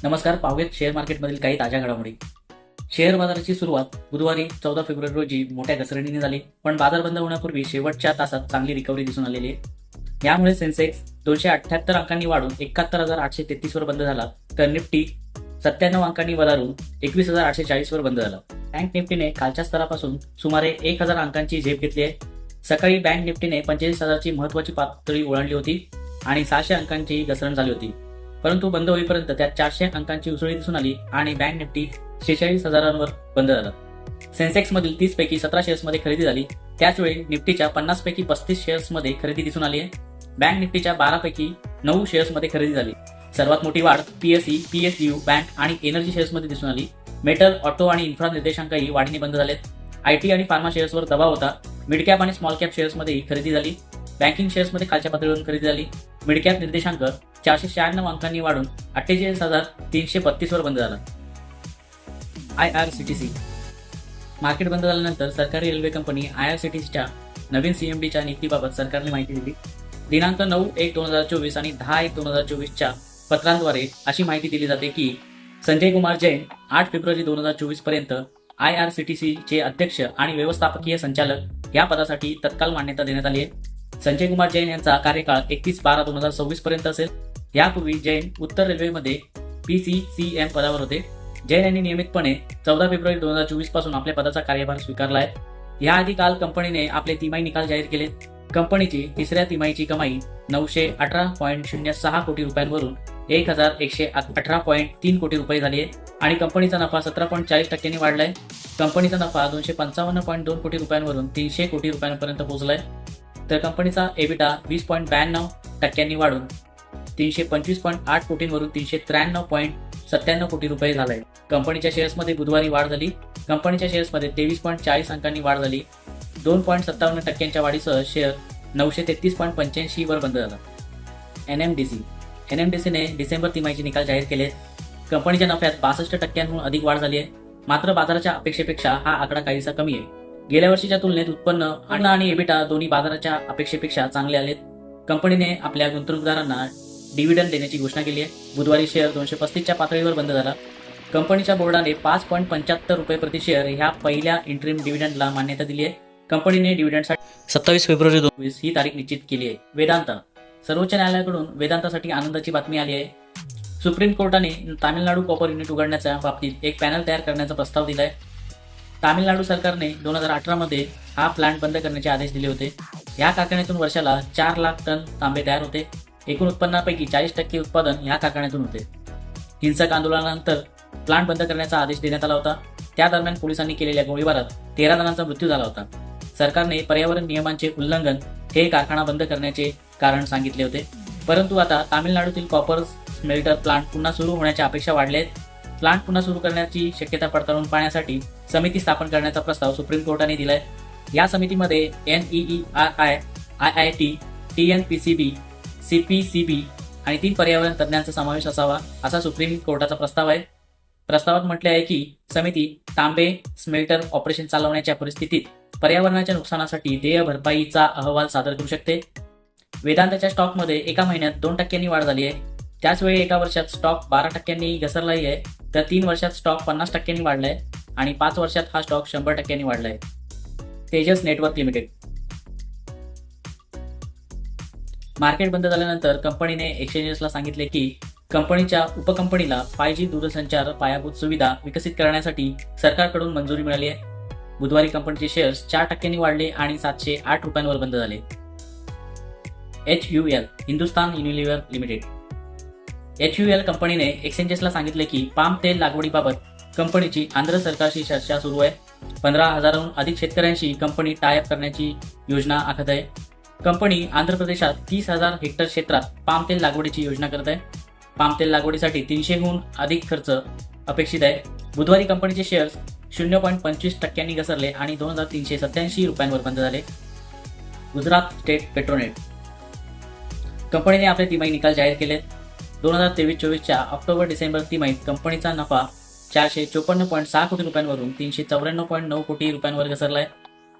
नमस्कार. पाहूयात शेअर मार्केटमधील काही ताज्या घडामोडी. शेअर बाजाराची सुरुवात बुधवारी 14 फेब्रुवारी रोजी मोठ्या घसरणीने झाली, पण बाजार बंद होण्यापूर्वी शेवटच्या तासात चांगली रिकव्हरी दिसून आलेली आहे. यामुळे सेन्सेक्स 278 अंकांनी वाढून 71,833 वर बंद झाला, तर निफ्टी 97 अंकांनी वधारून 21,840 वर बंद झाला. बँक निफ्टीने कालच्या स्तरापासून सुमारे 1,000 अंकांची झेप घेतली आहे. सकाळी बँक निफ्टीने 45,000ची महत्त्वाची पातळी ओलांडली होती आणि 600 अंकांची घसरण झाली होती, परंतु बंद होईपर्यंत त्यात 400 अंकांची उसळी दिसून आली आणि बँक निफ्टी 46,000वर बंद झाला. सेन्सेक्समधील 30 पैकी 17 शेअर्समध्ये खरेदी झाली. त्याचवेळी निफ्टीच्या 50 पैकी 35 शेअर्समध्ये खरेदी दिसून आली आहे. बँक निफ्टीच्या 12 पैकी 9 शेअर्समध्ये खरेदी झाली. सर्वात मोठी वाढ पीएसई, पीएसयू, बँक आणि एनर्जी शेअर्समध्ये दिसून आली. मेटल, ऑटो आणि इन्फ्रा निर्देशांकही वाढीने बंद झालेत. आयटी आणि फार्मा शेअर्सवर दबाव होता. मिड कॅप आणि स्मॉल कॅप शेअर्समध्येही खरेदी झाली. बँकिंग शेअर्समध्ये खालच्या पातळीवरून खरेदी झाली. मिड कॅप निर्देशांक 496 अंकांनी वाढून 48,332 वर बंद झाला. IRCTC मार्केट बंद झाल्यानंतर सरकारी रेल्वे कंपनी IRCTCच्या नवीन CMDच्या नियुक्तीबाबत सरकारने माहिती दिली. दिनांक 9/1/2024 आणि 10/1/2024च्या पत्रांद्वारे अशी माहिती दिली जाते की संजय कुमार जैन 8 फेब्रुवारी 2024 पर्यंत IRCTCचे अध्यक्ष आणि व्यवस्थापकीय संचालक या पदासाठी तत्काल मान्यता देण्यात आली आहे. संजय कुमार जैन यांचा कार्यकाळ 31/12/2026 पर्यंत असेल. यापूर्वी जैन उत्तर रेल्वेमध्ये PCCM पदावर होते. जैन यांनी नियमितपणे 14 फेब्रुवारी 2024 पासून आपल्या पदाचा कार्यभार स्वीकारला आहे. याआधी काल कंपनीने आपले तिमाही निकाल जाहीर केले. कंपनीची तिसऱ्या तिमाहीची कमाई 918.06 कोटी रुपयांवरून 1,118.3 कोटी रुपये झाली आहे आणि कंपनीचा नफा 17.40% वाढलाय. कंपनीचा नफा 255.2 कोटी रुपयांवरून 300 कोटी रुपयांपर्यंत पोहोचलाय, तर कंपनीचा एबिटा 20.92% वाढून 325.8 कोटींवरून 393.97 कोटी रुपये झालाय. कंपनीच्या शेअर्समध्ये बुधवारी वाढ झाली. कंपनीच्या शेअर्समध्ये 23.40 अंकांनी वाढ झाली. 2.57% वाढीसह शेअर 933.85 वर बंद झाला. NMDCने डिसेंबर तिमाहीचे निकाल जाहीर केले. कंपनीच्या नफ्यात 62%हून अधिक वाढ झाली आहे, मात्र बाजाराच्या अपेक्षेपेक्षा हा आकडा काहीसा कमी आहे. गेल्या वर्षीच्या तुलनेत उत्पन्न आणि एबिटा दोन्ही बाजाराच्या अपेक्षेपेक्षा चांगले आलेत. कंपनीने आपल्या गुंतवणूकदारांना डिव्हिडंड देण्याची घोषणा केली आहे. बुधवारी शेअर 235च्या पातळीवर बंद झाला. कंपनीच्या बोर्डाने 5.75 रुपये प्रति शेअर ह्या पहिल्या इंटरिम डिव्हिडंडला मान्यता दिली आहे. कंपनीने डिव्हिडंडसाठी 27 फेब्रुवारी 2020 ही तारीख निश्चित केली आहे. वेदांत सर्वोच्च न्यायालयाकडून वेदांतासाठी आनंदाची बातमी आली आहे. सुप्रीम कोर्टाने तामिळनाडू कॉपर युनिट उघडण्याच्या बाबतीत एक पॅनल तयार करण्याचा प्रस्ताव दिलाय. तामिळनाडू सरकारने 2018 मध्ये हा प्लांट बंद करण्याचे आदेश दिले होते. या कारखान्यातून वर्षाला 4 लाख टन तांबे तयार होते. एकूण उत्पन्नापैकी 40% उत्पादन या कारखान्यातून होते. हिंसक आंदोलनानंतर प्लांट बंद करण्याचा आदेश देण्यात आला होता. त्या दरम्यान पोलिसांनी केलेल्या गोळीबारात 13 जणांचा मृत्यू झाला होता. सरकारने पर्यावरण नियमांचे उल्लंघन हे कारखाना बंद करण्याचे कारण सांगितले होते, परंतु आता तामिळनाडूतील कॉपर स्मेल्टर प्लांट पुन्हा सुरू होण्याच्या अपेक्षा वाढल्या आहेत. प्लांट पुन्हा सुरू करण्याची शक्यता पडताळून पाहण्यासाठी समिती स्थापन करण्याचा प्रस्ताव सुप्रीम कोर्टाने दिलाय. या समितीमध्ये NEERI, IIT, TNPCB, CPCB आणि 3 पर्यावरण तज्ज्ञांचा समावेश असावा, असा सुप्रीम कोर्टाचा प्रस्ताव आहे. प्रस्तावात म्हटले आहे की समिती तांबे स्मेल्टर ऑपरेशन चालवण्याच्या परिस्थितीत पर्यावरणाच्या नुकसानासाठी देय भरपाईचा अहवाल सादर करू शकते. वेदांताच्या स्टॉकमध्ये एका महिन्यात 2% वाढ झाली आहे. त्याचवेळी एका वर्षात स्टॉक 12% घसरलाही आहे, तर 3 वर्षात स्टॉक 50% वाढलाय आणि 5 वर्षात हा स्टॉक 100% वाढलाय. तेजस नेटवर्क लिमिटेड मार्केट बंद झाल्यानंतर कंपनीने एक्सचेंजेसला सांगितले की कंपनीच्या उपकंपनीला 5G दूरसंचार पायाभूत सुविधा विकसित करण्यासाठी सरकारकडून मंजुरी मिळाली आहे. बुधवारी कंपनीचे शेअर्स 4% वाढले आणि 708 रुपयांवर बंद झाले. HUL Hindustan Unilever limited HUL कंपनीने एक्सचेंजेसला सांगितले की पाम तेल लागवडीबाबत कंपनीची आंध्र सरकारशी चर्चा सुरू आहे. 15,000हून अधिक शेतकऱ्यांशी कंपनी टायअप करण्याची योजना आखत आहे. कंपनी आंध्र प्रदेशात 30,000 हेक्टर क्षेत्रात पाम तेल लागवडीची योजना करत आहे. पाम तेल लागवडीसाठी 300हून अधिक खर्च अपेक्षित आहे. बुधवारी कंपनीचे शेअर्स 0.25% घसरले आणि 2,387 रुपयांवर बंद झाले. गुजरात स्टेट पेट्रोनेट कंपनीने आपले तिमाही निकाल जाहीर केले. 2023-24च्या ऑक्टोबर डिसेंबर तिमाहीत कंपनीचा नफा 454.6 कोटी रुपयांवरून 394.9 कोटी रुपयांवर घसरलाय.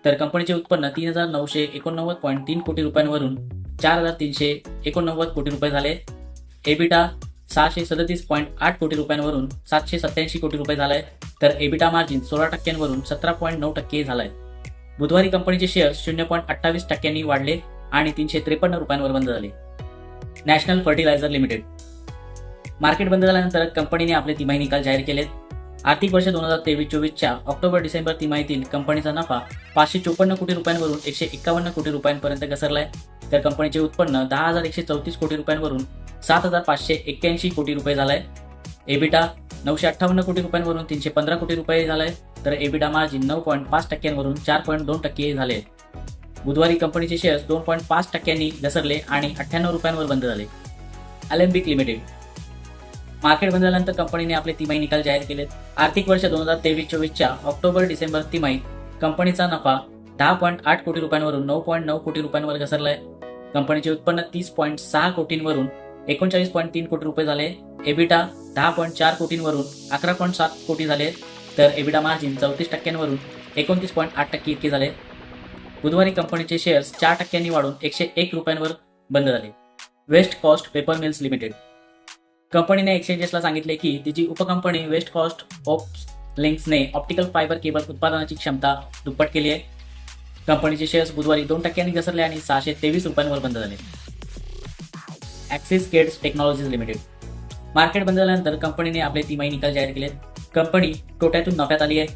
तर कंपनीचे उत्पन्न 3,989.3 कोटी रुपयांवरून 4,389 कोटी रुपये झाले. एबिटा 637.8 कोटी रुपयांवरून 787 कोटी रुपये झालाय. तर एबिटा मार्जिन 16% वरून 17.9% झालाय. बुधवारी कंपनीचे शेअर्स 0.28% वाढले आणि 353 रुपयांवर बंद झाले. National fertiliser limited. मार्केट बंद झाल्यानंतर कंपनीने आपले तिमाही निकाल जाहीर केलेत. आर्थिक वर्ष 2023-24च्या ऑक्टोबर-डिसेंबर तिमाहीतील कंपनीचा नफा 554 कोटी रुपयांवरून 151 कोटी रुपयांपर्यंत घसरलाय. तर कंपनीचे उत्पन्न 10,134 कोटी रुपयांवरून 7,581 कोटी रुपये झालाय. एबिटा 958 कोटी रुपयांवरून 315 कोटी रुपये झालाय. तर एबिटा मार्जिन 9.5% वरून 4.2% झाले. बुधवारी कंपनीचे शेअर्स 2.5% घसरले आणि 98 रुपयांवर बंद झाले. Alembic limited. मार्केट बंद झाल्यानंतर कंपनीने आपले तिमाही निकाल जाहीर केलेत. आर्थिक वर्ष 2023-24च्या ऑक्टोबर-डिसेंबर तिमाहीत कंपनीचा नफा 10.8 कोटी रुपयांवरून 9.9 कोटी रुपयांवर घसरलाय. कंपनीचे उत्पन्न 30.6 कोटींवरून 39.3 कोटी रुपये झाले. एबिटा 10.4 कोटींवरून 11.7 कोटी झाले. तर एबिटा मार्जिन 34% वरून 29.8% इतके झाले. बुधवारी कंपनीचे शेअर्स 4% वाढून 101 रुपयांवर बंद झाले. West Coast Paper Mills Limited. कंपनीने एक्सचेंजेसला सांगितले की तिची उपकंपनी वेस्ट कॉस्ट ऑप्स लिंक्सने ऑप्टिकल फायबर केबल उत्पादनाची क्षमता दुप्पट केली आहे. कंपनीचे शेअर्स बुधवारी 2% घसरले आणि 623 रुपयांवर बंद झाले. Axis Cades Technologies Limited. Market बंद झाल्यानंतर कंपनीने आपले तिमाही निकाल जाहीर केले. कंपनी तोट्यातून नफ्यात आली आहे.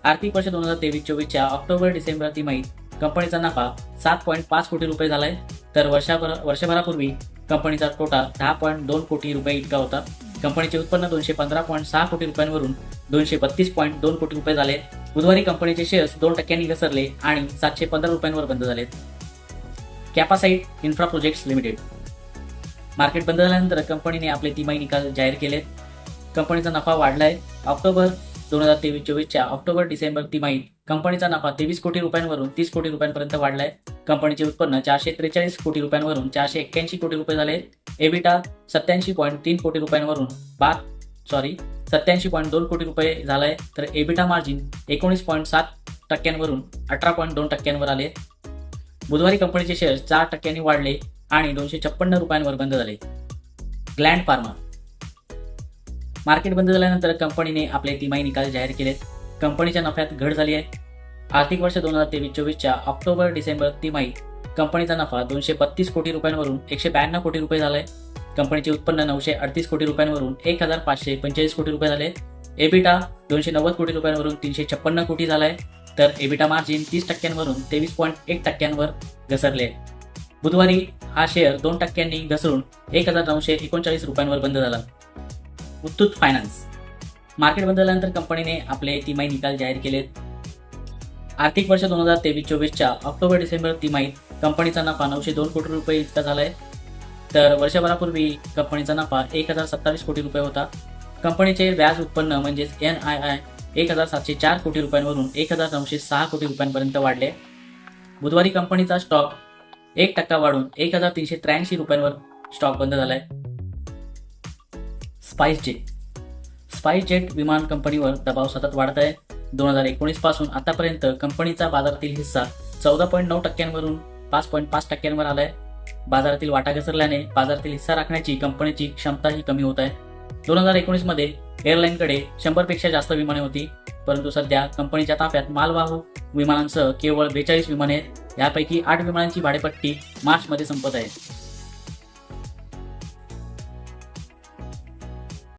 आर्थिक वर्ष 2023-24च्या ऑक्टोबर-डिसेंबर तिमाहीत कंपनीचा नफा 7.5 कोटी रुपये झालाय. तर वर्षभरापूर्वी कंपनीचा तोटा 10.2 कोटी रुपये इतका होता. कंपनीचे उत्पन्न 215.6 कोटी रुपयांवरून 232.2 कोटी रुपये झाले. बुधवारी कंपनीचे शेअर्स 2% घसरले आणि 715 रुपयांवर बंद झालेत. कॅपासाइट इन्फ्रा प्रोजेक्ट्स लिमिटेड. मार्केट बंद झाल्यानंतर कंपनीने आपले तिमाही निकाल जाहीर केलेत. कंपनीचा नफा वाढलाय. ऑक्टोबर 2023-24च्या ऑक्टोबर-डिसेंबर तिमाहीत कंपनीचा नफा 23 कोटी रुपयांवरून 30 कोटी रुपयांपर्यंत वाढलाय. कंपनीचे उत्पन्न 443 कोटी रुपयांवरून 481 कोटी रुपये झाले. एबिटा 87.3 कोटी रुपयांवरून 87.2 कोटी रुपये झालाय. तर एबिटा मार्जिन 19.7% वरून 18.2% वर आले. बुधवारी कंपनीचे शेअर्स 4% वाढले आणि 256 रुपयांवर बंद झाले. Gland pharma. मार्केट बंद झाल्यानंतर कंपनीने आपले तिमाही निकाल जाहीर केलेत. कंपनीच्या नफ्यात घट झाली आहे. आर्थिक वर्ष 2023-24च्या ऑक्टोबर-डिसेंबर तिमाहीत कंपनीचा नफा 232 कोटी रुपयांवरून 152 कोटी रुपये झालाय. कंपनीचे उत्पन्न 938 कोटी रुपयांवरून 1,545 कोटी रुपये झाले. एबिटा 290 कोटी रुपयांवरून 356 कोटी झालाय. तर एबिटा मार्जिन 30% वरून 23.1% वर घसरले. बुधवारी हा शेअर 2% घसरून 1,939 रुपयांवर बंद झाला. मुथूट फायनान्स. मार्केट बंद झाल्यानंतर कंपनीने आपले तिमाही निकाल जाहीर केलेत. आर्थिक वर्ष 2023-24च्या ऑक्टोबर-डिसेंबर तिमाहीत कंपनीचा नफा 902 कोटी रुपये इतका झालाय. तर वर्षभरापूर्वी कंपनीचा नफा 1,027 कोटी रुपये होता. कंपनीचे व्याज उत्पन्न म्हणजेच NII 1,704 कोटी रुपयांवरून 1,906 कोटी रुपयांपर्यंत वाढले. बुधवारी कंपनीचा स्टॉक 1% वाढून 1,383 रुपयांवर स्टॉक बंद झालाय. स्पाइसजेट विमान कंपनीवर दबाव सतत वाढत आहे. 2019 पासून आतापर्यंत कंपनीचा बाजारातील हिस्सा 14.9% वरून 5.5% वर आलाय. बाजारातील वाटा घसरल्याने बाजारातील हिस्सा राखण्याची कंपनीची क्षमताही कमी होत आहे. 2019 मध्ये एअरलाईनकडे 100 पेक्षा जास्त विमाने होती, परंतु सध्या कंपनीच्या ताफ्यात मालवाहू विमानांसह केवळ 42 विमाने आहेत. यापैकी 8 विमानांची भाडेपट्टी मार्चमध्ये संपत आहे.